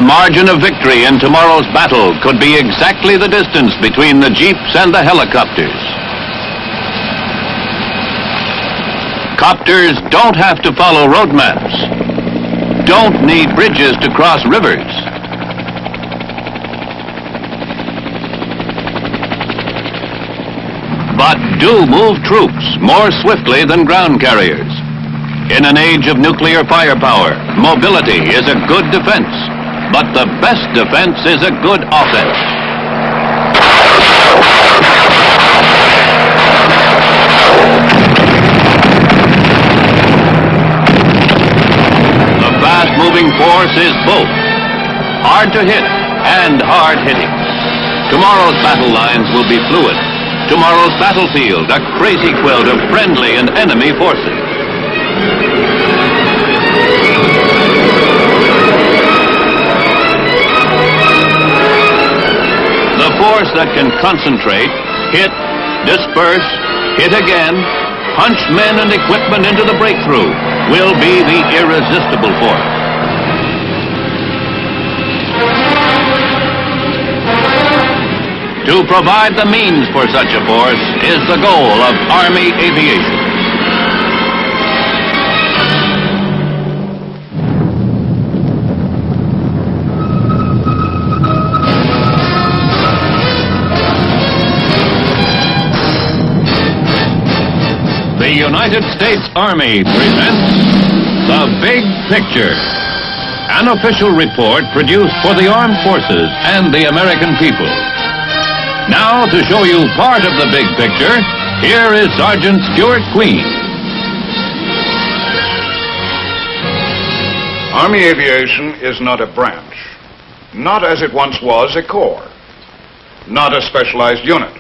margin of victory in tomorrow's battle could be exactly the distance between the jeeps and the helicopters. Copters don't have to follow road maps, don't need bridges to cross rivers. But do move troops more swiftly than ground carriers. In an age of nuclear firepower, mobility is a good defense, but the best defense is a good offense. The fast-moving force is both hard to hit and hard-hitting. Tomorrow's battle lines will be fluid. Tomorrow's battlefield, a crazy quilt of friendly and enemy forces. The force that can concentrate, hit, disperse, hit again, punch men and equipment into the breakthrough will be the irresistible force. To provide the means for such a force is the goal of Army aviation. The United States Army presents The Big Picture, an official report produced for the armed forces and the American people. Now, to show you part of the big picture, here is Sergeant Stuart Queen. Army aviation is not a branch, not as it once was a corps, not a specialized unit,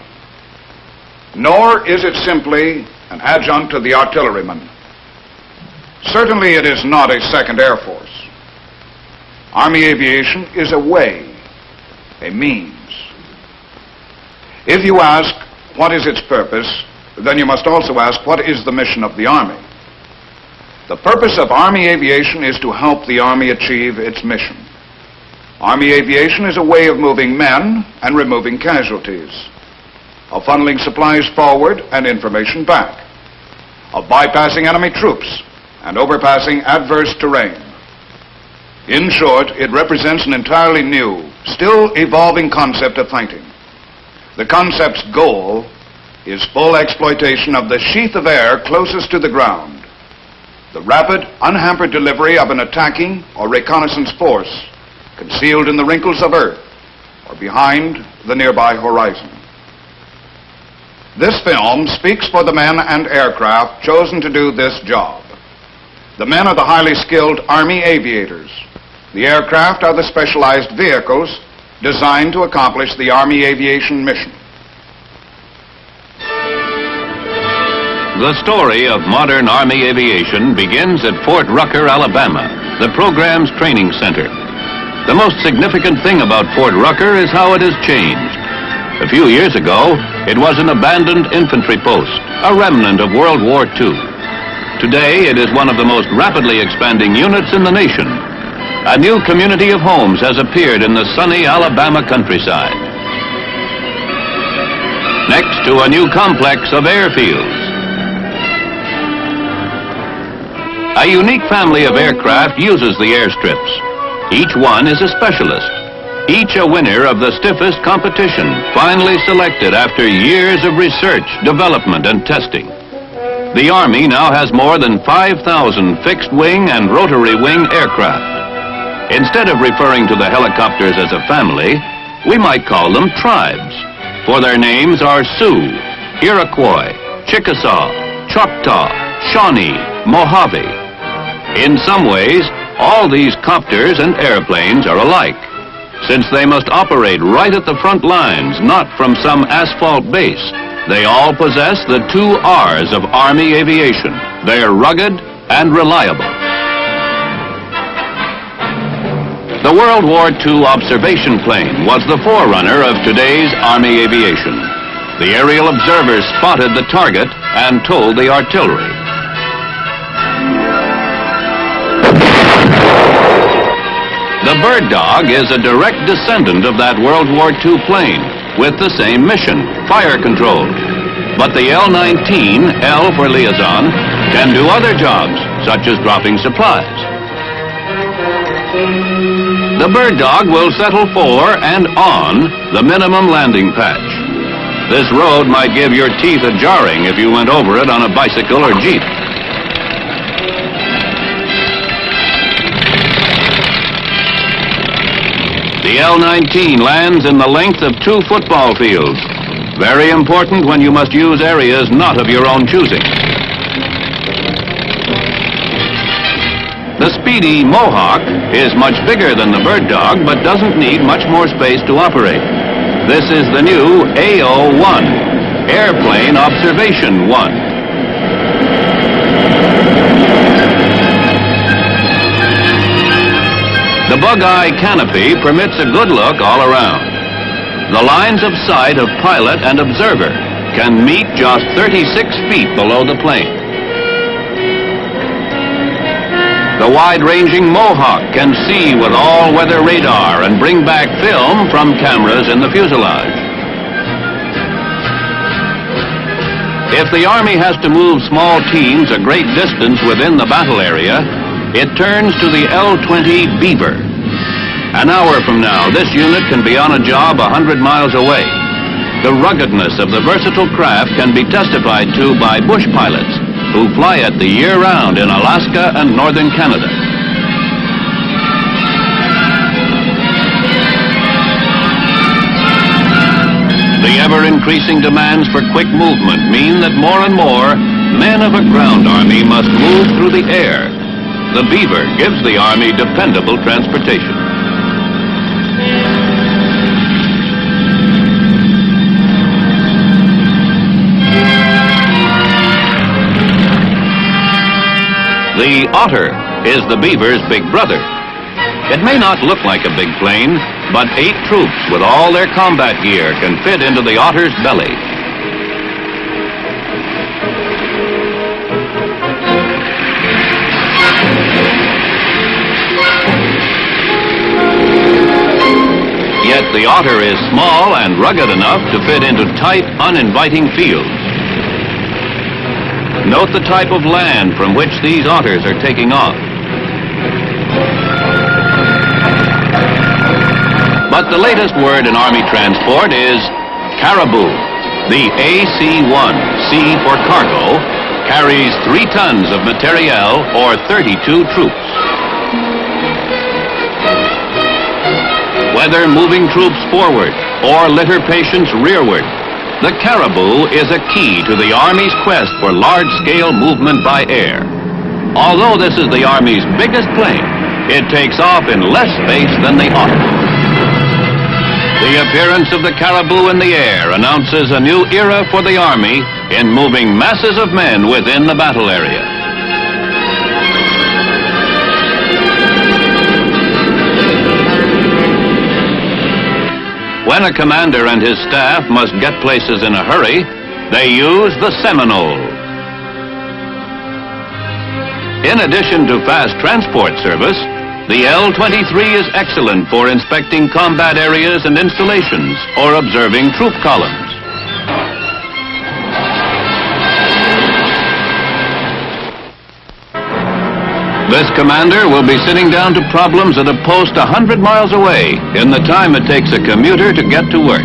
nor is it simply an adjunct to the artilleryman. Certainly it is not a second Air Force. Army aviation is a way, a means. If you ask, what is its purpose, then you must also ask, what is the mission of the Army? The purpose of Army aviation is to help the Army achieve its mission. Army aviation is a way of moving men and removing casualties, of funneling supplies forward and information back, of bypassing enemy troops and overpassing adverse terrain. In short, it represents an entirely new, still evolving concept of fighting. The concept's goal is full exploitation of the sheath of air closest to the ground, the rapid, unhampered delivery of an attacking or reconnaissance force concealed in the wrinkles of Earth or behind the nearby horizon. This film speaks for the men and aircraft chosen to do this job. The men are the highly skilled Army aviators. The aircraft are the specialized vehicles designed to accomplish the Army aviation mission. The story of modern Army aviation begins at Fort Rucker, Alabama, the program's training center. The most significant thing about Fort Rucker is how it has changed. A few years ago, it was an abandoned infantry post, a remnant of World War II. Today, it is one of the most rapidly expanding units in the nation. A new community of homes has appeared in the sunny Alabama countryside. Next to a new complex of airfields. A unique family of aircraft uses the airstrips. Each one is a specialist. Each a winner of the stiffest competition, finally selected after years of research, development, and testing. The Army now has more than 5,000 fixed-wing and rotary-wing aircraft. Instead of referring to the helicopters as a family, we might call them tribes, for their names are Sioux, Iroquois, Chickasaw, Choctaw, Shawnee, Mojave. In some ways, all these copters and airplanes are alike, since they must operate right at the front lines, not from some asphalt base. They all possess the 2 R's of Army aviation. They're rugged and reliable. The World War II observation plane was the forerunner of today's Army aviation. The aerial observers spotted the target and told the artillery. The Bird Dog is a direct descendant of that World War II plane with the same mission, fire control. But the L-19, L for liaison, can do other jobs, such as dropping supplies. The Bird Dog will settle for and on the minimum landing patch. This road might give your teeth a jarring if you went over it on a bicycle or Jeep. The L-19 lands in the length of 2 football fields. Very important when you must use areas not of your own choosing. The speedy Mohawk is much bigger than the Bird Dog, but doesn't need much more space to operate. This is the new AO-1, Airplane Observation 1. The bug-eye canopy permits a good look all around. The lines of sight of pilot and observer can meet just 36 feet below the plane. The wide-ranging Mohawk can see with all-weather radar and bring back film from cameras in the fuselage. If the Army has to move small teams a great distance within the battle area, it turns to the L-20 Beaver. An hour from now, this unit can be on a job 100 miles away. The ruggedness of the versatile craft can be testified to by bush pilots who fly it the year round in Alaska and northern Canada. The ever-increasing demands for quick movement mean that more and more men of a ground army must move through the air. The Beaver gives the Army dependable transportation. The Otter is the Beaver's big brother. It may not look like a big plane, but 8 troops with all their combat gear can fit into the Otter's belly. Yet the Otter is small and rugged enough to fit into tight, uninviting fields. Note the type of land from which these Otters are taking off. But the latest word in Army transport is caribou. The AC-1, C for cargo, carries 3 tons of materiel or 32 troops. Whether moving troops forward or litter patients rearward, the Caribou is a key to the Army's quest for large-scale movement by air. Although this is the Army's biggest plane, it takes off in less space than the Otter. The appearance of the Caribou in the air announces a new era for the Army in moving masses of men within the battle area. When a commander and his staff must get places in a hurry, they use the Seminole. In addition to fast transport service, the L-23 is excellent for inspecting combat areas and installations or observing troop columns. This commander will be sitting down to problems at a post 100 miles away in the time it takes a commuter to get to work.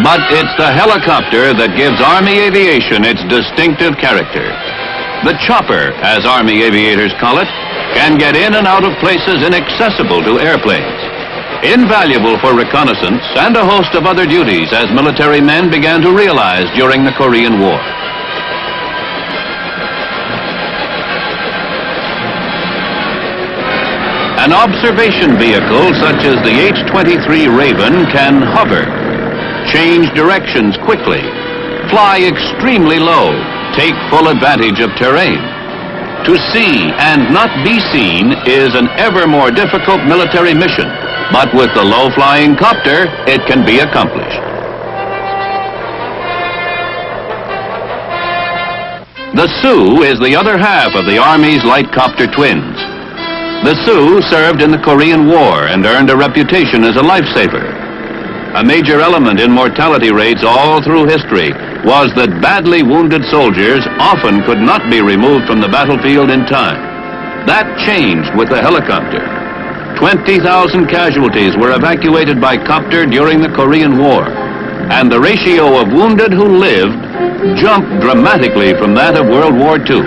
But it's the helicopter that gives Army aviation its distinctive character. The chopper, as Army aviators call it, can get in and out of places inaccessible to airplanes. Invaluable for reconnaissance and a host of other duties, as military men began to realize during the Korean War. An observation vehicle such as the H-23 Raven can hover, change directions quickly, fly extremely low, take full advantage of terrain. To see and not be seen is an ever more difficult military mission, but with the low-flying copter, it can be accomplished. The Sioux is the other half of the Army's light copter twins. The Sioux served in the Korean War and earned a reputation as a lifesaver. A major element in mortality rates all through history was that badly wounded soldiers often could not be removed from the battlefield in time. That changed with the helicopter. 20,000 casualties were evacuated by copter during the Korean War, and the ratio of wounded who lived jumped dramatically from that of World War II.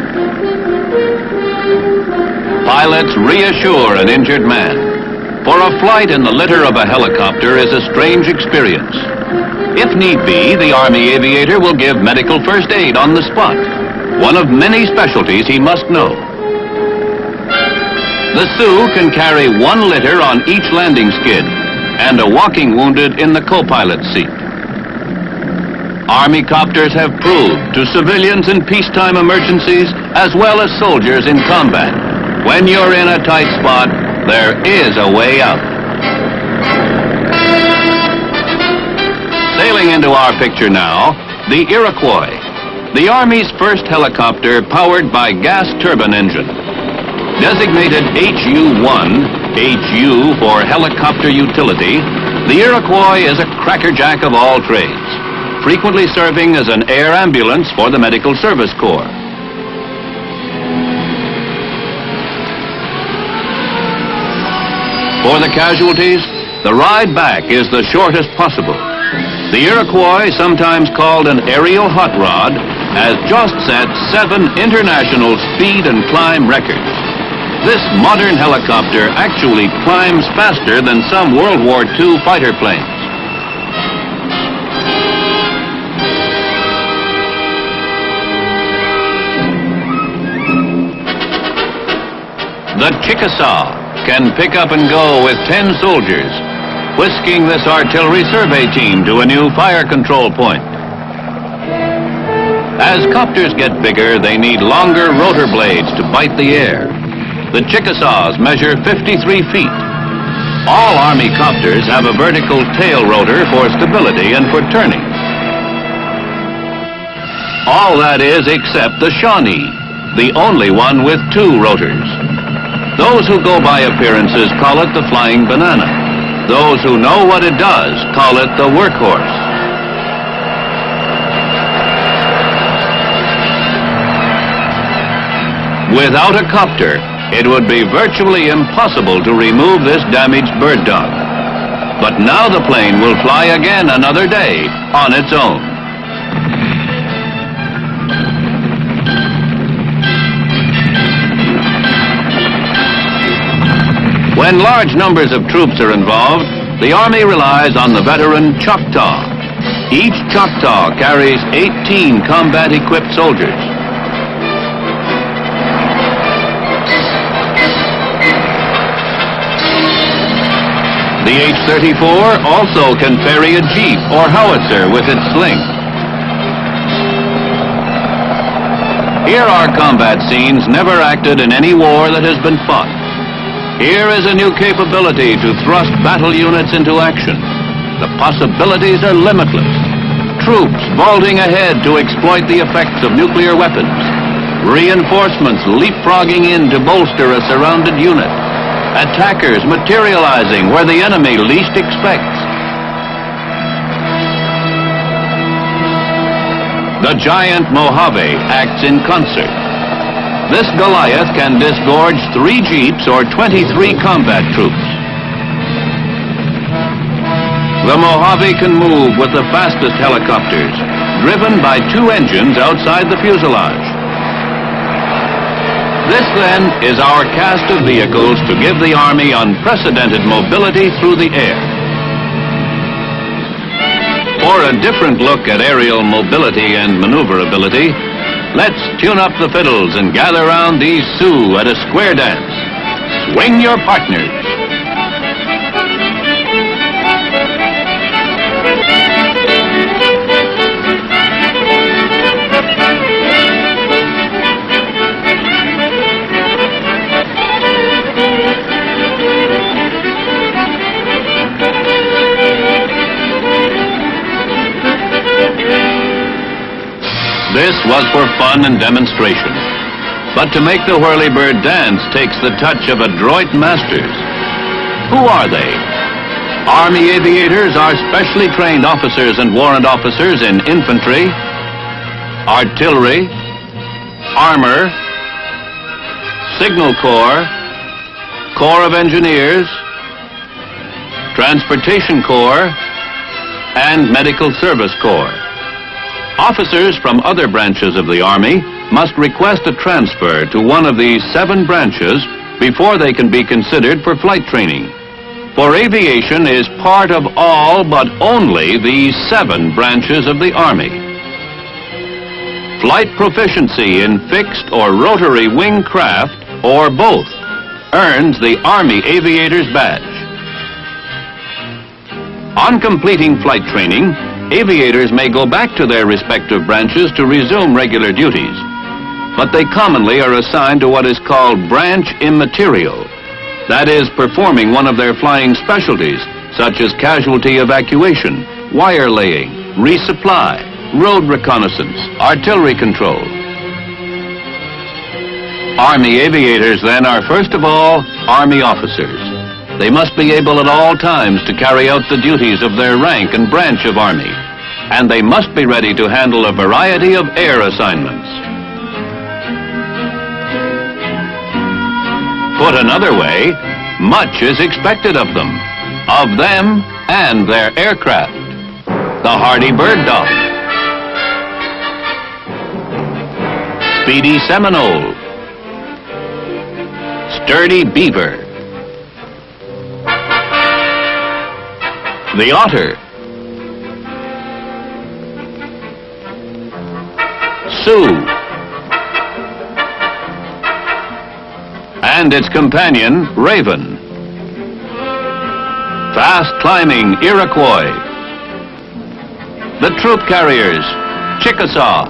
Pilots reassure an injured man. For a flight in the litter of a helicopter is a strange experience. If need be, the Army aviator will give medical first aid on the spot, one of many specialties he must know. The Sioux can carry one litter on each landing skid and a walking wounded in the co-pilot's seat. Army copters have proved to civilians in peacetime emergencies as well as soldiers in combat, when you're in a tight spot, there is a way out. Sailing into our picture now, the Iroquois, the Army's first helicopter powered by gas turbine engine. Designated HU-1, HU for helicopter utility, the Iroquois is a crackerjack of all trades, frequently serving as an air ambulance for the Medical Service Corps. For the casualties, the ride back is the shortest possible. The Iroquois, sometimes called an aerial hot rod, has just set 7 international speed and climb records. This modern helicopter actually climbs faster than some World War II fighter planes. The Chickasaw can pick up and go with 10 soldiers, whisking this artillery survey team to a new fire control point. As copters get bigger, they need longer rotor blades to bite the air. The Chickasaws measure 53 feet. All Army copters have a vertical tail rotor for stability and for turning. All that is except the Shawnee, the only one with 2 rotors. Those who go by appearances call it the flying banana. Those who know what it does call it the workhorse. Without a copter, it would be virtually impossible to remove this damaged bird dog. But now the plane will fly again another day on its own. When large numbers of troops are involved, the Army relies on the veteran Choctaw. Each Choctaw carries 18 combat-equipped soldiers. The H-34 also can ferry a jeep or howitzer with its sling. Here are combat scenes never acted in any war that has been fought. Here is a new capability to thrust battle units into action. The possibilities are limitless. Troops vaulting ahead to exploit the effects of nuclear weapons. Reinforcements leapfrogging in to bolster a surrounded unit. Attackers materializing where the enemy least expects. The giant Mojave acts in concert. This Goliath can disgorge 3 jeeps or 23 combat troops. The Mojave can move with the fastest helicopters, driven by 2 engines outside the fuselage. This, then, is our cast of vehicles to give the Army unprecedented mobility through the air. For a different look at aerial mobility and maneuverability, let's tune up the fiddles and gather round these Sioux at a square dance. Swing your partners. This was for fun and demonstration. But to make the whirlybird dance takes the touch of adroit masters. Who are they? Army aviators are specially trained officers and warrant officers in infantry, artillery, armor, signal corps, Corps of Engineers, Transportation Corps, and Medical Service Corps. Officers from other branches of the Army must request a transfer to one of these 7 branches before they can be considered for flight training. For aviation is part of all but only these 7 branches of the Army. Flight proficiency in fixed or rotary wing craft, or both, earns the Army Aviator's Badge. On completing flight training, aviators may go back to their respective branches to resume regular duties, but they commonly are assigned to what is called branch immaterial. That is, performing one of their flying specialties, such as casualty evacuation, wire laying, resupply, road reconnaissance, artillery control. Army aviators, then, are first of all Army officers. They must be able at all times to carry out the duties of their rank and branch of Army, and they must be ready to handle a variety of air assignments. Put another way, much is expected of them and their aircraft. The hardy bird dog, speedy Seminole, sturdy beaver, the otter, Sioux, and its companion, Raven. Fast-climbing Iroquois. The troop carriers, Chickasaw,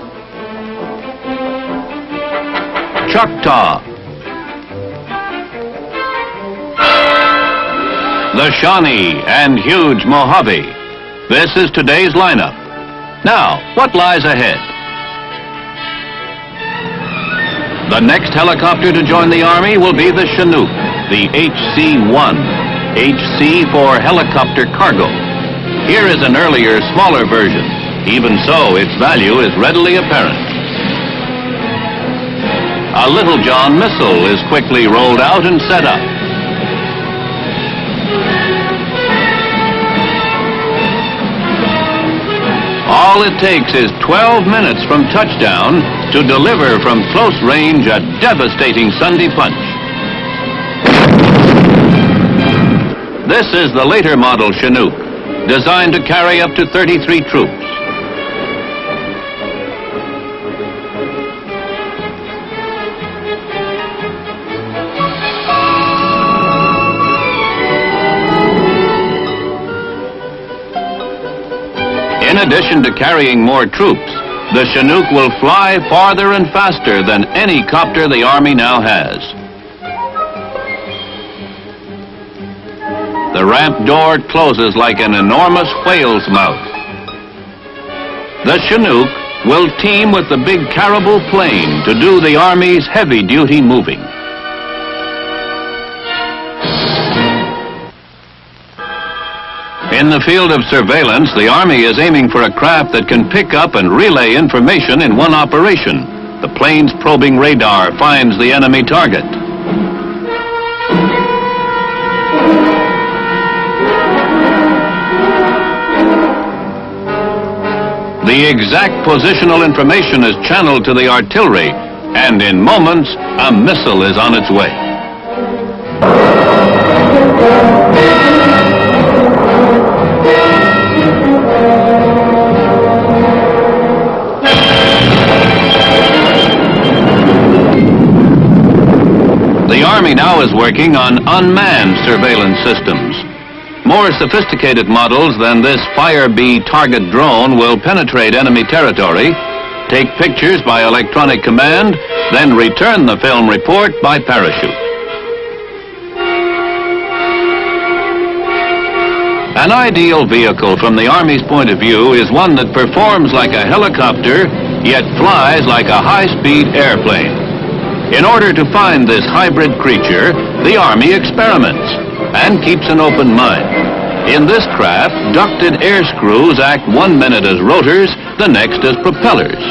Choctaw, the Shawnee and huge Mojave. This is today's lineup. Now, what lies ahead? The next helicopter to join the Army will be the Chinook, the HC-1. HC for helicopter cargo. Here is an earlier, smaller version. Even so, its value is readily apparent. A Little John missile is quickly rolled out and set up. All it takes is 12 minutes from touchdown to deliver from close range a devastating Sunday punch. This is the later model Chinook, designed to carry up to 33 troops. In addition to carrying more troops, the Chinook will fly farther and faster than any copter the Army now has. The ramp door closes like an enormous whale's mouth. The Chinook will team with the big Caribou plane to do the Army's heavy-duty moving. In the field of surveillance, the Army is aiming for a craft that can pick up and relay information in one operation. The plane's probing radar finds the enemy target. The exact positional information is channeled to the artillery, and in moments, a missile is on its way. The Army now is working on unmanned surveillance systems. More sophisticated models than this Firebee target drone will penetrate enemy territory, take pictures by electronic command, then return the film report by parachute. An ideal vehicle from the Army's point of view is one that performs like a helicopter yet flies like a high-speed airplane. In order to find this hybrid creature, the Army experiments and keeps an open mind. In this craft, ducted air screws act 1 minute as rotors, the next as propellers.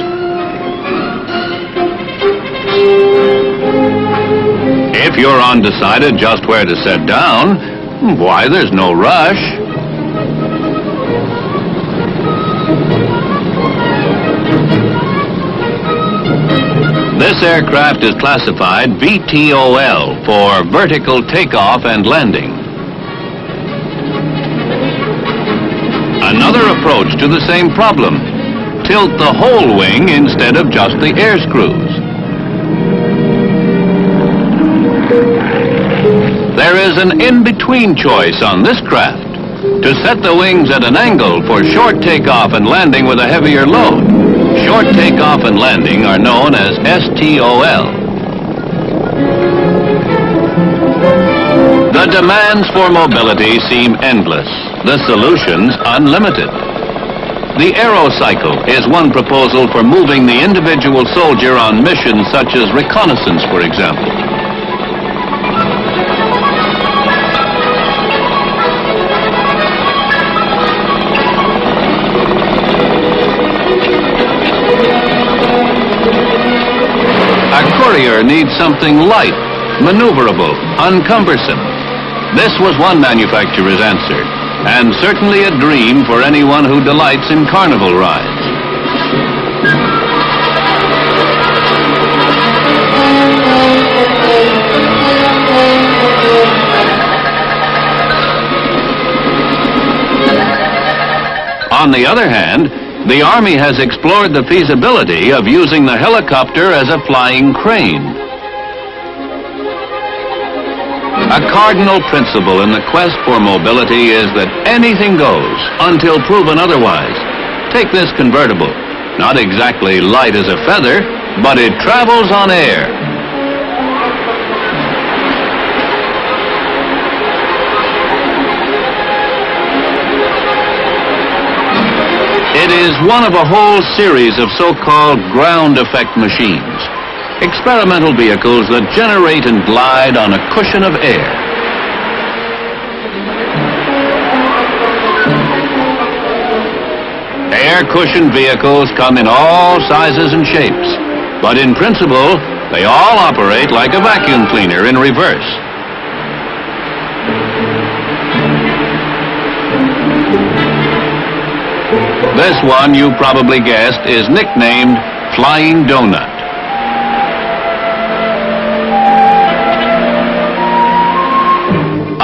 If you're undecided just where to set down, why, there's no rush. This aircraft is classified VTOL for vertical takeoff and landing. Another approach to the same problem: tilt the whole wing instead of just the air screws. There is an in-between choice on this craft: to set the wings at an angle for short takeoff and landing with a heavier load. Short takeoff and landing are known as STOL. The demands for mobility seem endless, the solutions unlimited. The aerocycle is one proposal for moving the individual soldier on missions such as reconnaissance, for example. A courier needs something light, maneuverable, uncumbersome. This was one manufacturer's answer, and certainly a dream for anyone who delights in carnival rides. On the other hand, the Army has explored the feasibility of using the helicopter as a flying crane. A cardinal principle in the quest for mobility is that anything goes until proven otherwise. Take this convertible. Not exactly light as a feather, but it travels on air. It is one of a whole series of so-called ground effect machines, experimental vehicles that generate and glide on a cushion of air. Air cushion vehicles come in all sizes and shapes, but in principle, they all operate like a vacuum cleaner in reverse. This one, you probably guessed, is nicknamed Flying Donut.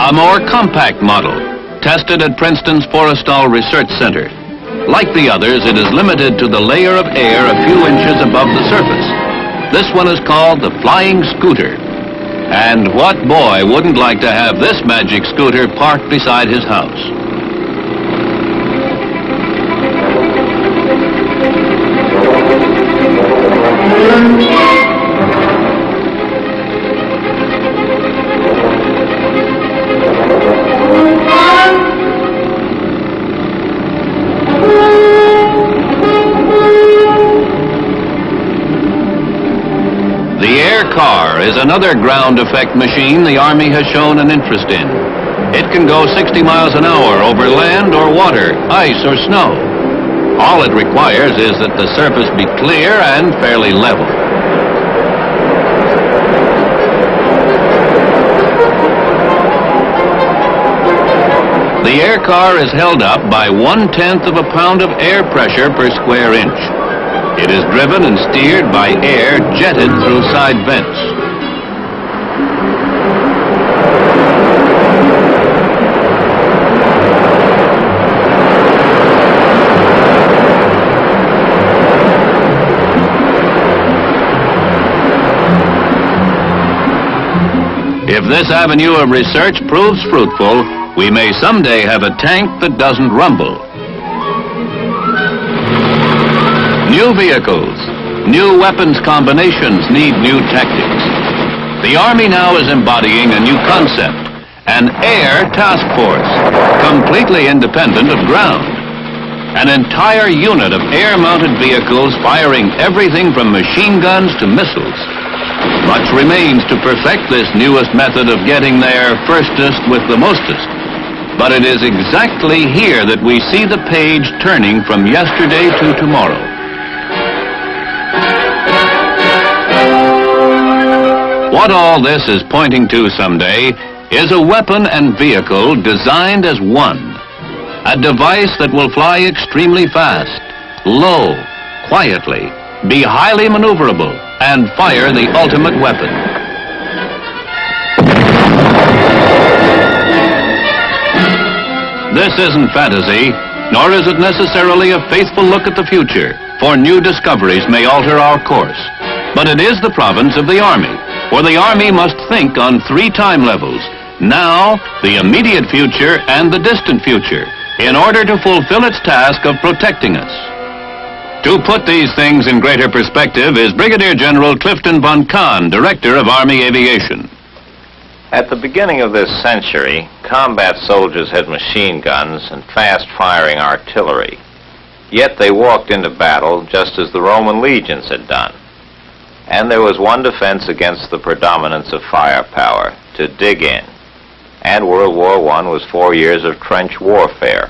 A more compact model, tested at Princeton's Forrestal Research Center. Like the others, it is limited to the layer of air a few inches above the surface. This one is called the Flying Scooter. And what boy wouldn't like to have this magic scooter parked beside his house? The air car is another ground effect machine the Army has shown an interest in. It can go 60 miles an hour over land or water, ice or snow. All it requires is that the surface be clear and fairly level. The air car is held up by 1/10 of a pound of air pressure per square inch. It is driven and steered by air jetted through side vents. If this avenue of research proves fruitful, we may someday have a tank that doesn't rumble. New vehicles, new weapons combinations need new tactics. The Army now is embodying a new concept, an air task force, completely independent of ground. An entire unit of air-mounted vehicles firing everything from machine guns to missiles. Much remains to perfect this newest method of getting there firstest with the mostest. But it is exactly here that we see the page turning from yesterday to tomorrow. What all this is pointing to someday is a weapon and vehicle designed as one. A device that will fly extremely fast, low, quietly, be highly maneuverable, and fire the ultimate weapon. This isn't fantasy, nor is it necessarily a faithful look at the future, for new discoveries may alter our course. But it is the province of the Army, for the Army must think on 3 time levels: now, the immediate future, and the distant future, in order to fulfill its task of protecting us. To put these things in greater perspective is Brigadier General Clifton von Kahn, Director of Army Aviation. At the beginning of this century, combat soldiers had machine guns and fast-firing artillery. Yet they walked into battle just as the Roman legions had done. And there was one defense against the predominance of firepower: to dig in. And World War I was 4 years of trench warfare.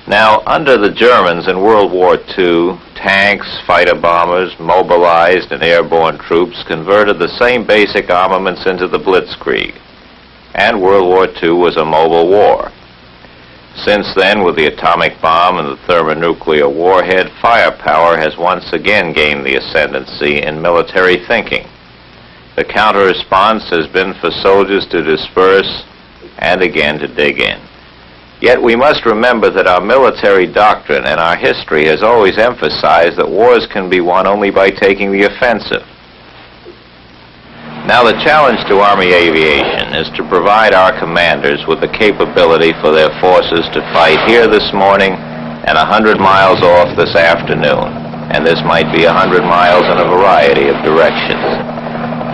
Now, under the Germans in World War II, tanks, fighter bombers, mobilized and airborne troops converted the same basic armaments into the Blitzkrieg. And World War II was a mobile war. Since then, with the atomic bomb and the thermonuclear warhead, firepower has once again gained the ascendancy in military thinking. The counter-response has been for soldiers to disperse and again to dig in. Yet we must remember that our military doctrine and our history has always emphasized that wars can be won only by taking the offensive. Now the challenge to Army Aviation is to provide our commanders with the capability for their forces to fight here this morning and 100 miles off this afternoon, and this might be 100 miles in a variety of directions.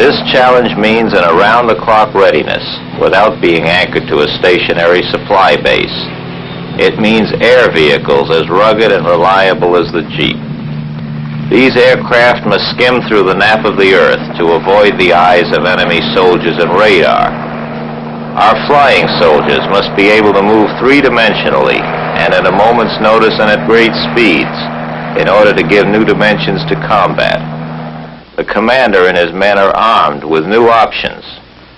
This challenge means an around-the-clock readiness without being anchored to a stationary supply base. It means air vehicles as rugged and reliable as the Jeep. These aircraft must skim through the nap of the earth to avoid the eyes of enemy soldiers and radar. Our flying soldiers must be able to move 3-dimensionally and at a moment's notice and at great speeds in order to give new dimensions to combat. The commander and his men are armed with new options: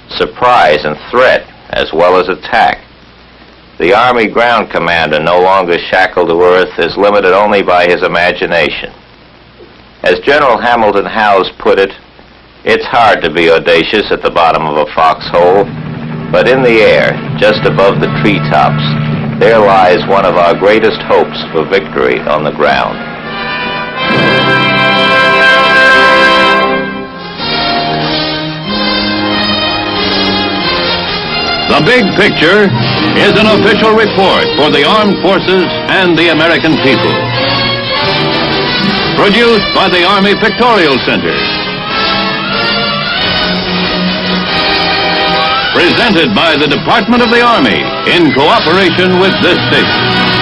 surprise and threat, as well as attack. The Army ground commander, no longer shackled to earth, is limited only by his imagination. As General Hamilton Howze put it, it's hard to be audacious at the bottom of a foxhole, but in the air, just above the treetops, there lies one of our greatest hopes for victory on the ground. The big picture is an official report for the armed forces and the American people. Produced by the Army Pictorial Center. Presented by the Department of the Army in cooperation with this station.